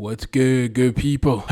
What's good people?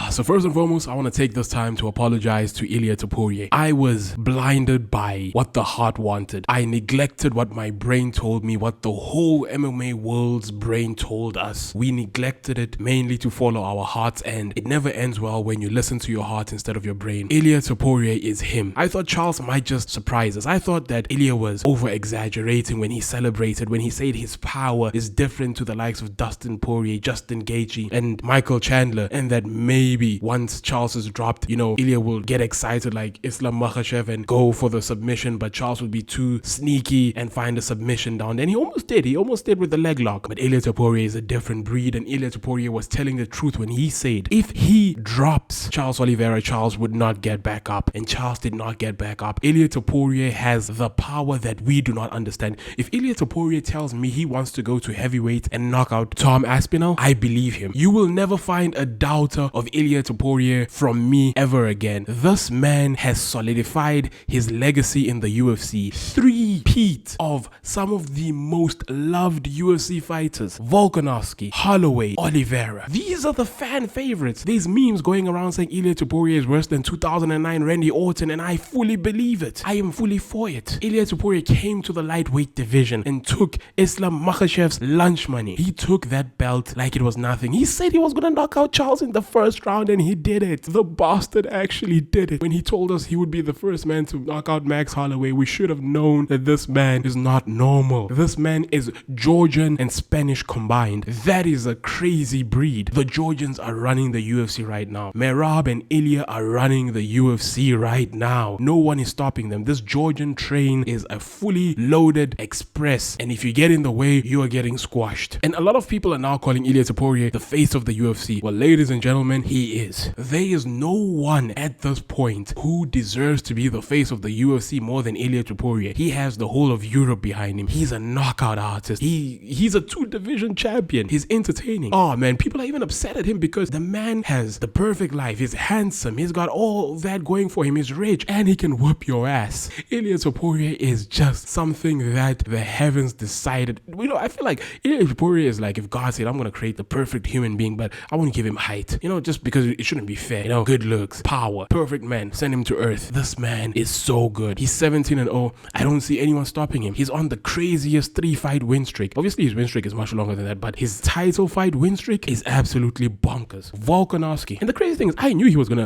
So first and foremost, I want to take this time to apologize to Ilia Topuria. I was blinded by what the heart wanted. I neglected what my brain told me, what the whole MMA world's brain told us. We neglected it mainly to follow our hearts, and it never ends well when you listen to your heart instead of your brain. Ilia Topuria is him. I thought Charles might just surprise us. I thought that Ilia was over-exaggerating when he celebrated, when he said his power is different to the likes of Dustin Poirier, Justin Gaethje, and Michael Chandler, and that maybe once Charles is dropped, Ilia will get excited like Islam Makhachev and go for the submission, but Charles would be too sneaky and find a submission down. And he almost did with the leg lock. But Ilia Topuria is a different breed, and Ilia Topuria was telling the truth when he said if he drops Charles Oliveira, Charles would not get back up, and Charles did not get back up. Ilia Topuria has the power that we do not understand. If Ilia Topuria tells me he wants to go to heavyweight and knock out Tom Aspinall, I believe him. You will never find a doubter of Ilia Topuria from me ever again. This man has solidified his legacy in the UFC. 3-peat of some of the most loved UFC fighters: Volkanovski, Holloway, Oliveira. These are the fan favorites. There's memes going around saying Ilia Topuria is worse than 2009 Randy Orton, and I fully believe it. I am fully for it. Ilia Topuria came to the lightweight division and took Islam Makhachev's lunch money. He took that belt like it was nothing. He said he was going to knock out Charles in the first round, and he did it. The bastard actually did it. When he told us he would be the first man to knock out Max Holloway, we should have known that this man is not normal. This man is Georgian and Spanish combined. That is a crazy breed. The Georgians are running the UFC right now. Merab and Ilia are running the UFC right now. No one is stopping them. This Georgian train is a fully loaded express, and if you get in the way, you are getting squashed. And a lot of people are now calling Ilia Topuria the face of the UFC. Well, ladies and gentlemen, he is. There is no one at this point who deserves to be the face of the UFC more than Ilia Topuria. He has the whole of Europe behind him. He's a knockout artist. He's a 2-division champion. He's entertaining. Oh man, people are even upset at him because the man has the perfect life. He's handsome. He's got all that going for him. He's rich, and he can whoop your ass. Ilia Topuria is just something that the heavens decided. I feel like Ilia Topuria is like if God said, I'm going to create the perfect human being, but I won't give him height, just because it shouldn't be fair. Good looks, power, perfect man, send him to earth. This man is so good. He's 17-0. I don't see anyone stopping him. He's on the craziest 3-fight win streak. Obviously his win streak is much longer than that, but his title fight win streak is absolutely bonkers. Volkanovski. And the crazy thing is,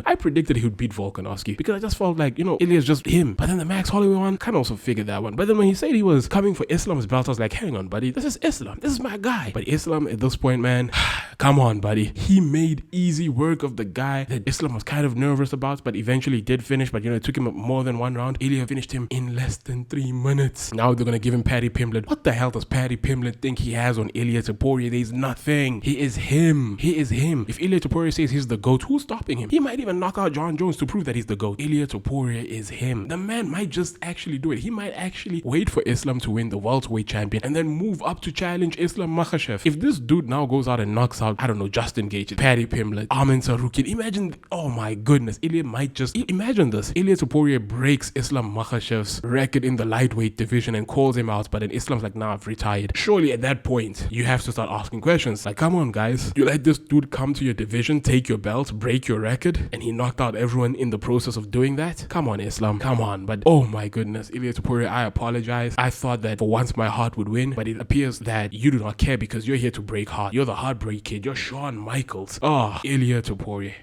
I predicted he would beat Volkanovski because I just felt like, Ilia's just him. But then the Max Holloway one, kind of also figured that one. But then when he said he was coming for Islam's belt, I was like, hang on, buddy, this is Islam. This is my guy. But Islam at this point, man, come on, buddy. He made easy work of the guy that Islam was kind of nervous about, but eventually did finish. But it took him more than one round. Ilia finished him in less than 3 minutes. Now they're gonna give him Paddy Pimblett. What the hell does Paddy Pimblett think he has on Ilia Topuria? There's nothing. He is him. He is him. If Ilia Topuria says he's the GOAT, who's stopping him? He might even knock out John Jones to prove that he's the GOAT. Ilia Topuria is him. The man might just actually do it. He might actually wait for Islam to win the welterweight champion and then move up to challenge Islam Makhachev. If this dude now goes out and knocks out, I don't know, Justin Gaethje, Paddy Pimblett, Arman Tsarukyan, imagine, oh my goodness, Ilia might just, imagine this. Ilia Topuria breaks Islam Makhachev's record in the lightweight division and calls him out, but then Islam's like, nah, I've retired. Surely at that point, you have to start asking questions. Like, come on, guys. You let this dude come to your division, take your belt, break your record, and he knocked out everyone in the process of doing that? Come on, Islam. Come on. But oh my goodness, Ilia Topuria, I apologize. I thought that for once my heart would win, but it appears that you do not care because you're here to break heart. You're the heartbreak kid. You're Shawn Michaels. Oh, Ilia Topuria.